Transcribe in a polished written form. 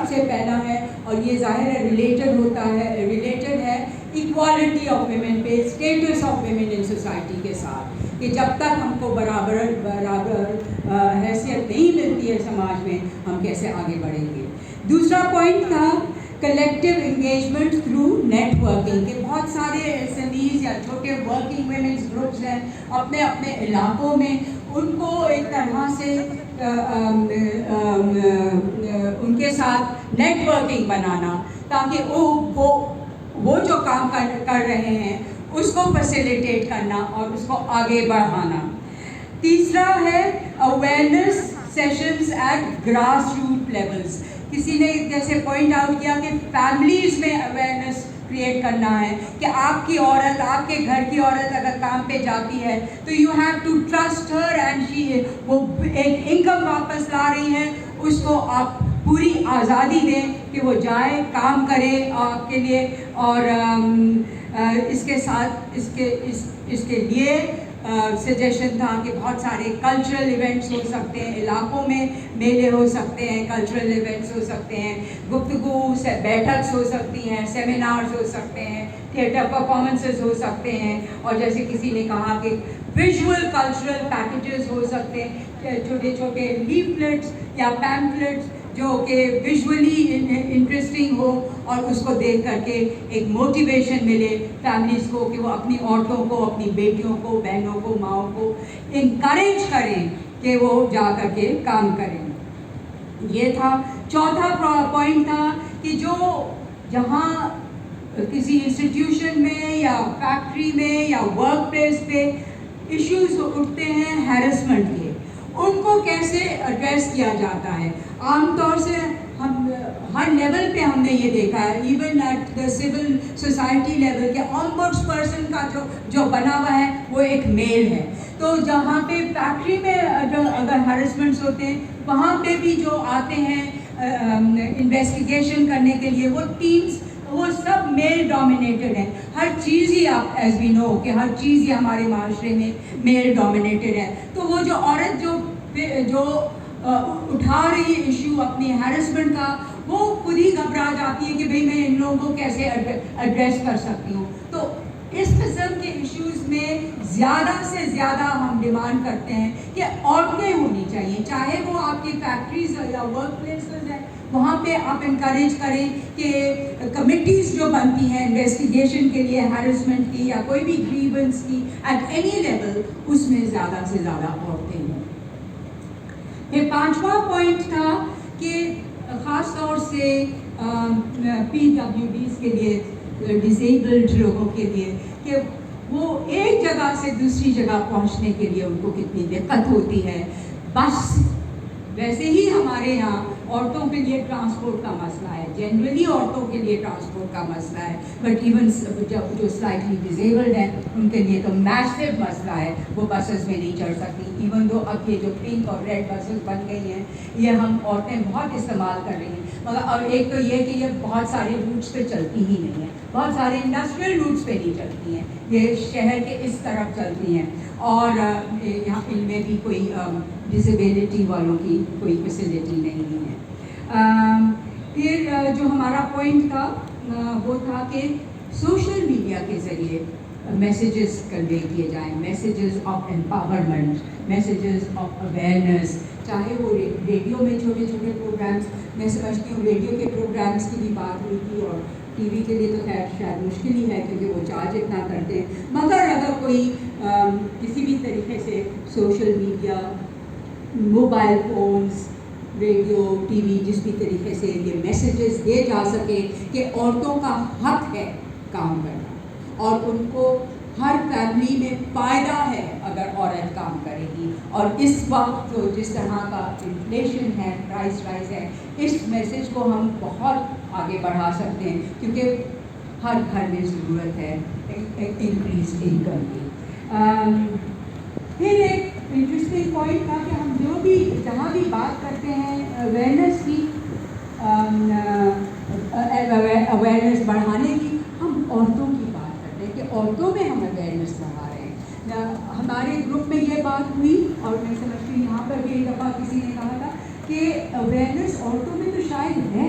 سب سے پہلا ہے، اور یہ ظاہر ہے ریلیٹڈ ہے ایکوالٹی آف ویمن پہ، status of women in society کے ساتھ، کہ جب تک ہم کو برابر حیثیت نہیں ملتی ہے سماج میں، ہم کیسے آگے بڑھیں گے. دوسرا پوائنٹ تھا collective engagement through networking, کہ بہت سارے ایس ایم ایز یا چھوٹے ورکنگ ویمنس گروپس ہیں اپنے اپنے علاقوں میں، ان کو ایک طرح سے ان کے ساتھ نیٹ ورکنگ بنانا، تاکہ وہ جو کام کر رہے ہیں اس کو فیسیلیٹیٹ کرنا اور اس کو آگے بڑھانا. تیسرا ہے awareness sessions at grass root levels. کسی نے جیسے پوائنٹ آؤٹ کیا کہ فیملیز میں اویئرنیس کریٹ کرنا ہے، کہ آپ کی عورت، آپ کے گھر کی عورت اگر کام پہ جاتی ہے تو you have to trust her, and وہ ایک انکم واپس لا رہی ہے، اس کو آپ پوری آزادی دیں کہ وہ جائے کام کرے آپ کے لیے. اور اس کے ساتھ اس کے لیے سجیشن تھا کہ بہت سارے کلچرل ایونٹس ہو سکتے ہیں، علاقوں میں میلے ہو سکتے ہیں، کلچرل ایونٹس ہو سکتے ہیں، گفتگو سے بیٹھکس ہو سکتی ہیں، سیمینارز ہو سکتے ہیں، تھیٹر پرفارمنسز ہو سکتے ہیں، اور جیسے کسی نے کہا کہ ویژول کلچرل پیکیجز ہو سکتے ہیں، چھوٹے چھوٹے لیفلیٹس یا پیمفلیٹس جو کہ ویژولی انٹرسٹنگ ہو، اور اس کو دیکھ کر کے ایک موٹیویشن ملے فیملیز کو کہ وہ اپنی عورتوں کو، اپنی بیٹیوں کو، بہنوں کو، ماؤں کو انکریج کریں کہ وہ جا کر کے کام کریں. یہ تھا. چوتھا پوائنٹ تھا کہ جہاں کسی انسٹیٹیوشن میں یا فیکٹری میں یا ورک پلیس پہ ایشوز اٹھتے ہیں ہیرسمنٹ کے، ان کو کیسے ایڈریس کیا جاتا ہے. عام طور سے ہم ہر لیول پہ ہم نے یہ دیکھا ہے، even at the civil society level, کہ آمبڈس پرسن کا جو بنا ہوا ہے وہ ایک میل ہے. تو جہاں پہ فیکٹری میں اگر ہیرسمنٹس ہوتے ہیں، وہاں پہ بھی جو آتے ہیں انویسٹیگیشن کرنے کے لیے، وہ ٹیمز وہ سب میل ڈومینیٹڈ ہیں. ہر چیز ہی آپ ایز وی نو کہ ہر چیز ہی ہمارے معاشرے میں میل ڈومینیٹڈ ہے. تو وہ جو عورت جو اٹھا رہی ہے ایشو اپنی ہیرسمنٹ کا، وہ خود ہی گھبرا جاتی ہے کہ بھئی میں ان لوگوں کو کیسے ایڈریس کر سکتی ہوں. تو اس قسم کے ایشوز میں زیادہ سے زیادہ ہم ڈیمانڈ کرتے ہیں کہ عورتیں ہونی چاہیے، چاہے وہ آپ کی فیکٹریز یا ورک پلیسز ہیں، وہاں پہ آپ انکریج کریں کہ کمیٹیز جو بنتی ہیں انویسٹیگیشن کے لیے ہیرسمنٹ کی یا کوئی بھی گریونس کی ایٹ اینی لیول، اس میں زیادہ سے زیادہ عورتیں ہوں. پھر پانچواں پوائنٹ تھا کہ خاص طور سے پی ڈبلیو ڈیز کے لیے، ڈسیبلڈ لوگوں کے لیے، کہ وہ ایک جگہ سے دوسری جگہ پہنچنے کے لیے ان کو کتنی دقت ہوتی ہے. بس ویسے ہی ہمارے یہاں عورتوں کے لیے ٹرانسپورٹ کا مسئلہ ہے، جنرلی عورتوں کے لیے ٹرانسپورٹ کا مسئلہ ہے، بٹ ایون جو سلائٹلی ڈسیبلڈ ہیں ان کے لیے تو میسو مسئلہ ہے، وہ بسز میں نہیں چڑھ سکتی. ایون دو اب یہ جو پنک اور ریڈ بسز بن گئی ہیں، یہ ہم عورتیں بہت استعمال کر رہی ہیں، مگر اور ایک تو یہ کہ یہ بہت سارے روٹس پہ چلتی ہی نہیں ہیں، بہت سارے انڈسٹریل روٹس پہ نہیں چلتی ہیں، یہ شہر کے اس طرف چلتی ہیں، اور یہاں ان میں بھی کوئی ڈسیبلٹی والوں کی کوئی فیسلٹی نہیں ہے. پھر جو ہمارا پوائنٹ تھا وہ تھا کہ سوشل میڈیا کے ذریعے میسیجز کنوے کیے جائیں، messages of empowerment, messages of awareness, چاہے وہ ریڈیو میں چھوٹے چھوٹے پروگرامس، میں سمجھتی ہوں ریڈیو کے پروگرامس کی بھی بات ہوئی تھی، اور ٹی وی کے لیے تو خیر شاید مشکل ہی ہے کیونکہ وہ چارج اتنا کرتے ہیں، مگر اگر کوئی کسی بھی طریقے سے social media, mobile phones, radio, T V, جس بھی طریقے سے یہ میسیجز دیے جا سکے کہ عورتوں کا حق ہے کام کرنا، اور ان کو ہر فیملی میں فائدہ ہے اگر عورت کام کرے گی. اور اس وقت جو جس طرح کا انفلیشن ہے، پرائس رائز ہے، اس میسیج کو ہم بہت آگے بڑھا سکتے ہیں کیونکہ ہر گھر میں ضرورت ہے انکریز انکم کی. پھر ایک انٹرسٹنگ پوائنٹ تھا کہ ہم جو بھی جہاں بھی بات کرتے ہیں اویئرنیس کی، اویئرنیس بڑھانے کی، ہم عورتوں کی بات کرتے ہیں کہ عورتوں میں ہم اویئرنیس بڑھا رہے ہیں. ہمارے گروپ میں یہ بات ہوئی، اور میں سمجھتی ہوں یہاں پر بھی ایک دفعہ کسی نے کہا تھا کہ اویئرنیس عورتوں میں تو شاید ہے،